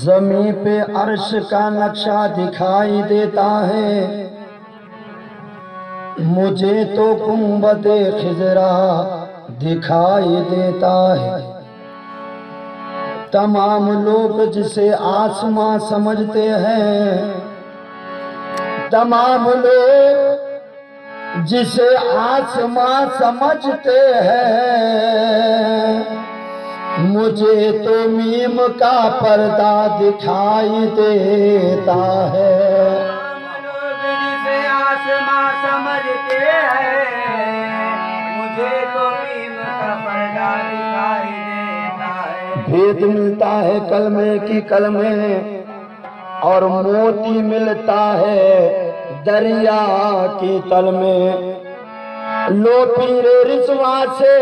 ज़मीं पे अर्श का नक्शा दिखाई देता है, मुझे तो गुंबदे खिजरा दिखाई देता है। तमाम लोग जिसे आसमां समझते हैं, तमाम लोग जिसे आसमां समझते हैं, मुझे तो मीम का पर्दा दिखाई देता है। लोग जिसे आसमां समझते हैं, मुझे तो मीम का पर्दा दिखाई देता है। भेद मिलता है कलमे की कलमे और मोती मिलता है दरिया की तल में। लो पीरे रिजवा से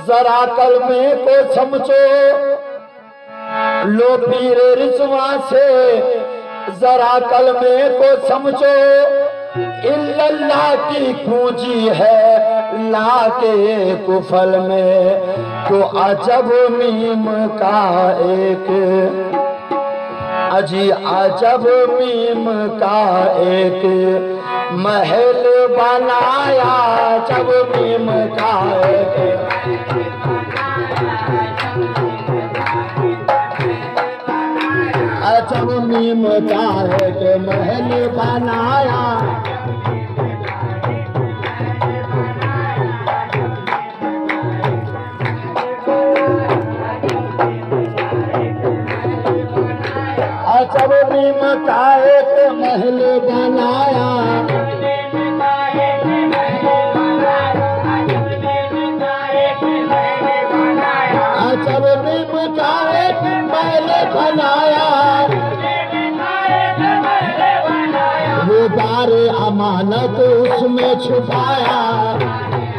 जरा कलमे को समझो, लो पीरे रिजवा से जरा कलमे को समझो। इल्लल्लाह की पूंजी है ला के कुफल में, तो अजब मीम का एक अजी अजब मीम का एक महल बनाया, जब मीम का एक अजब मीम का एक महल बनाया। अजब मीम का एक महल बनाया, अजब मीम का एक महल बनाया। वो दारे अमानत उसमें छुपाया,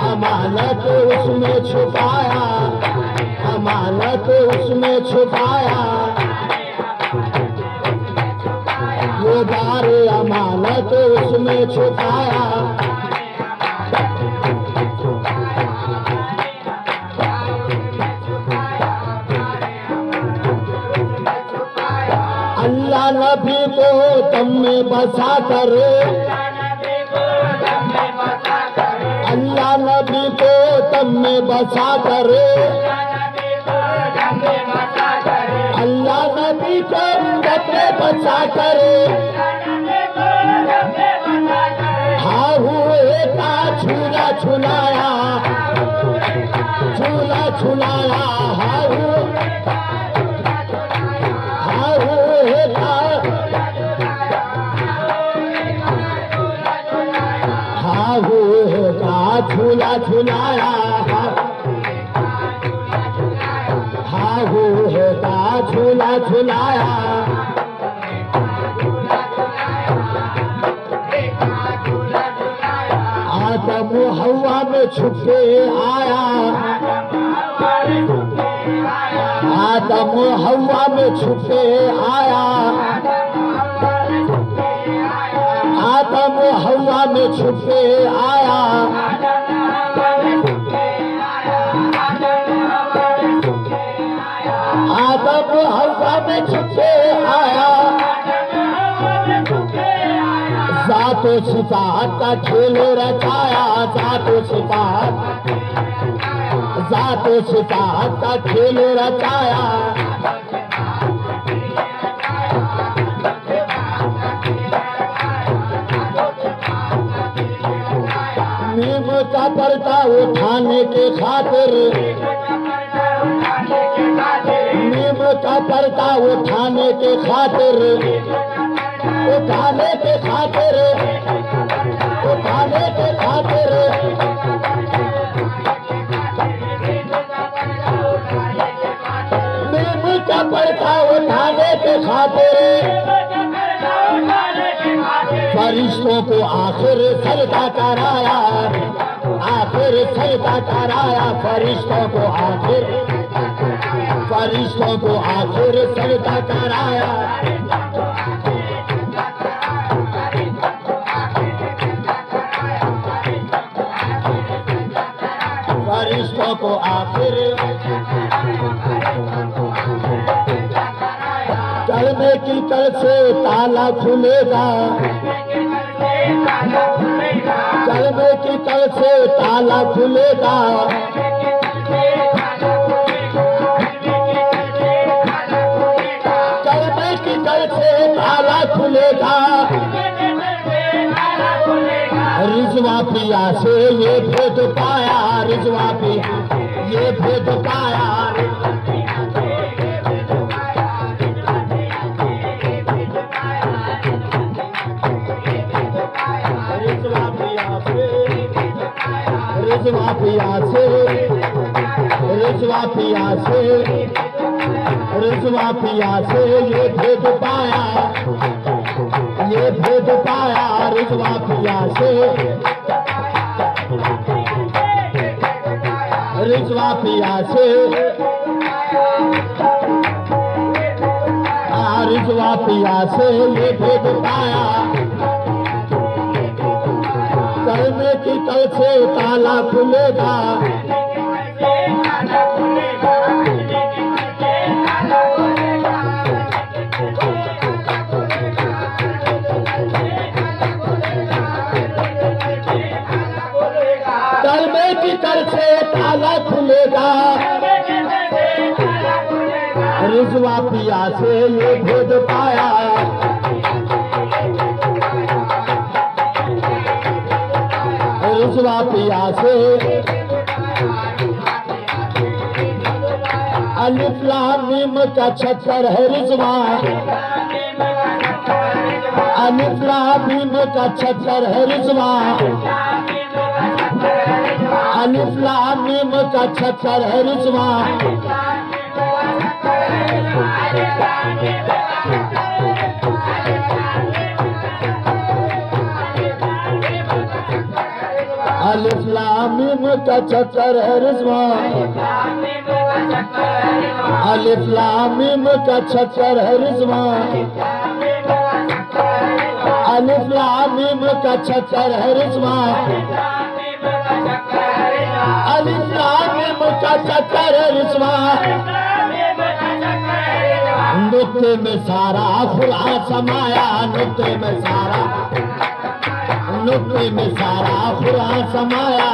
अमानत उसमें छुपाया, अमानत उसमें छुपाया। वो दारे अमानत उसमें छुपाया। अल्लाह नबी को दम में बसा कर, अल्लाह नबी को दम में बसा कर, अल्लाह नबी को दम में बसा कर। हाँ हुए का झूला झुलाया, झूला झुलाया। हाँ हुए का झूला झुलाया, हाँ हुए का झूला झुलाया। आदम हवा में छुपे आया, आदम हवा में छुपे आया, आदम हवा में छुपे आया। आदम हवा में छुपे आया। जातो सिफात का खेल रचाया, जातो सिफात, जातो सिफात का खेल रचाया। मीम का पर्दा उठाने के खातिर, मीम का पर्दा उठाने के खातिर, उठाने के खातिर, उठाने के खातिर। मीम का पर्दा उठाने के खातिर फरिश्तों को आखिर सजदा कराया, आखिर सजदा कराया। फरिश्तों को आखिर, फरिश्तों को आखिर सजदा कराया। फरिश्तों को आखिर में की कल से ताला खुलेगा, कल में की कल से ताला खुलेगा, कल में की कल से ताला खुलेगा। रिजवा पिया से ये भेद पाया, रिजवा पे ये भेद पाया, रिजवा पिया से, रिजवा पिया से, रिजवा पिया से, रिजवा पिया से ये भेद पाया, ये भेद पाया, रिजवा पिया से, रिजवा पिया से, रिजवा पिया से ये भेद पाया। कल में की कल से ताला खुलेगा, कल में की कल से ताला खुलेगा, रिजवा पिया से ये भेद पाया, रिजवा पिया से, अलिफ लाम मीम का छक्कर है रिजवा, अलिफ लाम मीम का छक्कर है रिजवा, अलिफ लाम मीम का छक्कर है रिजवा, अलिफ लाम मीम का छक्कर है रिजवा, अलिफ लाम मीम का छक्कर है रिजवा, अलिफ लाम मीम का छक्कर है रिजवा, अलिफ लाम मीम का छक्कर है रिजवा। नुक्ते में सारा खुदा समाया, नुक्ते में सारा, नुक्ते में सारा खुदा समाया,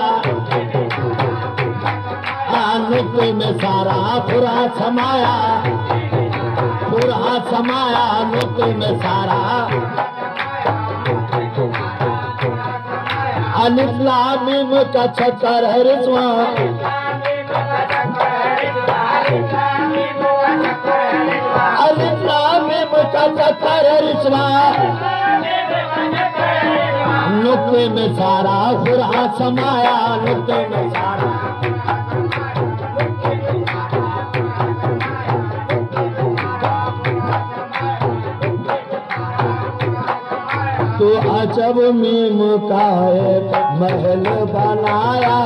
नुक्ते में सारा खुदा समाया, खुदा समाया, नुक्ते में सारा। अलिफ लाम मीम का छक्कर है रिजवा, अलिफ लाम मीम का छक्कर है रिजवा। नुक्ते में सारा खुदा समाया, नुक्ते में सारा, तो अजब मीम का एक महल बनाया,